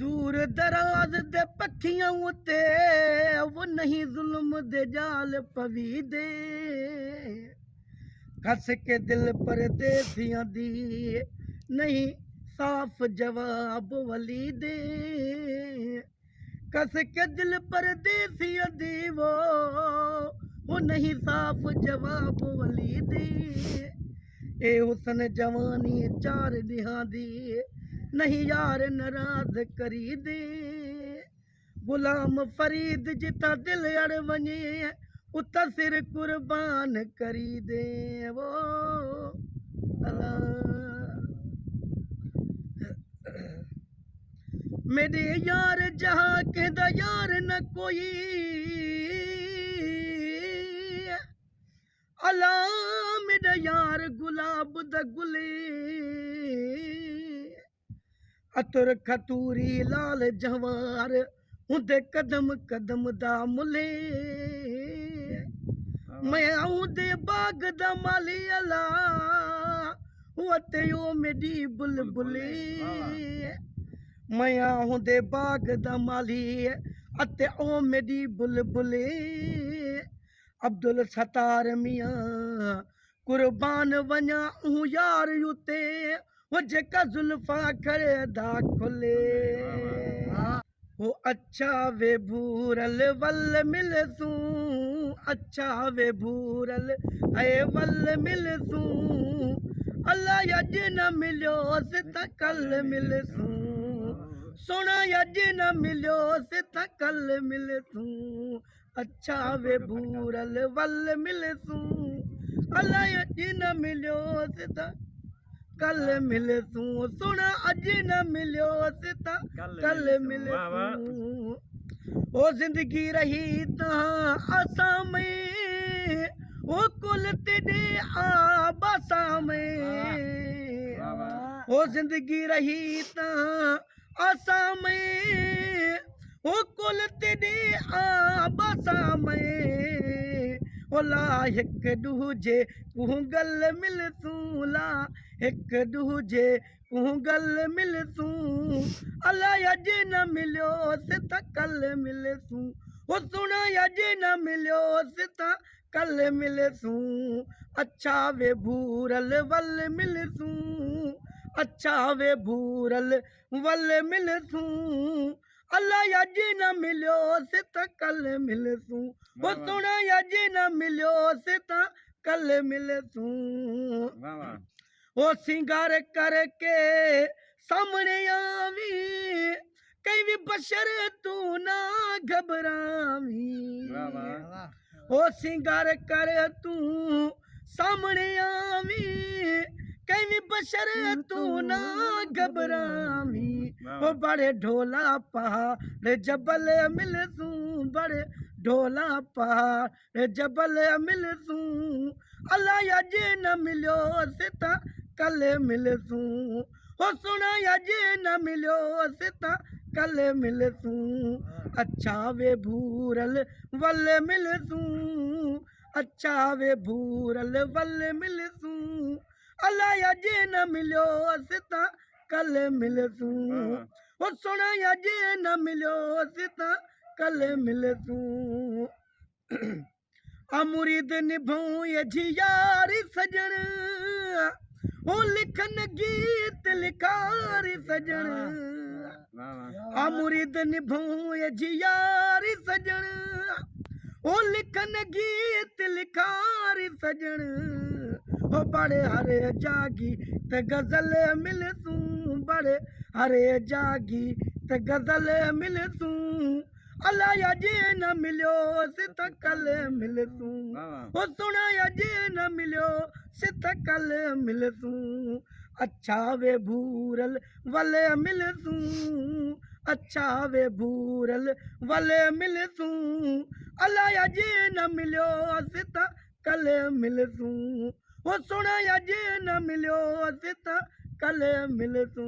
दूर दराज दे पखियां उते वो नहीं जुल्म दे जाल पवी दे कस के दिल परदेसियां दी नहीं साफ जवाब वली दे कस के दिल परदेसियां दी वो नहीं साफ जवाब वली दे ए हुसन जवानी चार दिहां दी नहीं यार नाराज करी दे गुलाम फरीद जिता दिल अड़ वञे उता सिर कुर्बान करी दे वो अला मेरे यार जहां के दा यार न कोई अला मेरा यार गुलाब दा गुले अतुर खतूरी लाल जवार उदे कदम कदम दा मुले मैं आऊं दे बाग दा माली अला ते ओ मेरी बुलबुले मैं आऊं दे बाग दा माली अते ओ मेरी बुलबुले अब्दुल सत्तार मियां कुर्बान वञा हूं यार उते वो जेका जुल्फा करे दा खुले वो अच्छा वे भूरल वल मिल तू अच्छा वे भूरल है वल मिल तू अल्लाह अज न मिलो सित कल मिल तू सोना अज न मिलो सित कल मिल तू अच्छा वे भूरल वल मिल तू अल्लाह अज न मिलो सित कल मिले तू सुना अज न मिलो सिता कल मिले तू ओ जिंदगी रही ता आसा में ओ कुल तेरे आबासा में ओ जिंदगी रही ता आसा में ओ कुल तेरे आबासा में ओला हिक दूजे कुह गल मिल तू ला हिक दूजे कुह गल मिल तू अल्लाह अज न मिलो सिता कल मिल तू ओ सुना अज न मिलो सिता कल मिल तू अच्छा वे भूरल वल मिल तू अच्छा वे भूरल वल मिल तू अल्लाह अज न मिलो सिता कल मिल तू ओ सुना अज न मिलो सिता कल मिल तू ओ सिंगार करके सामने आवी कई भी बशर तू ना घबरावी ओ सिंगार कर तू सामने आवी कई भी बशर तू ना घबरावी ओ बड़े ढोला पहाड़ जबल मिल तू बड़े ढोला पहाड़ जबल मिल तू अल्लाह अज न मिलो सिता कल मिल तू हो सुना अज न मिलो सिता कल मिल तू अच्छा वे भूरल वल मिल तू अच्छा वे भूरल वल मिल तू अल्लाह अज न मिलो सिता कल मिल तू हो सुना अज न मिलो सिता कल मिल तू मुरीद निभाऊं ये जी यारी सजन वो लिखन गीत लिखारी सजन मुरीद निभाऊं ये जी यारी सजन वो लिखन गीत लिखारी सजन वो बड़े हरे जागी ते गजल मिल तू बड़े हरे जागी ते गजल मिल तू अल्लाह अज न मिलो सिता कल मिल तू ओ सुना अज न मिलो सिता कल मिल तू अच्छा वे भूरल वल मिल तू अच्छा वे भूरल वल मिल तू अल्लाह अज न मिलो सिता कल मिल तू ओ सुना अज न मिलो सिता कल मिल तू।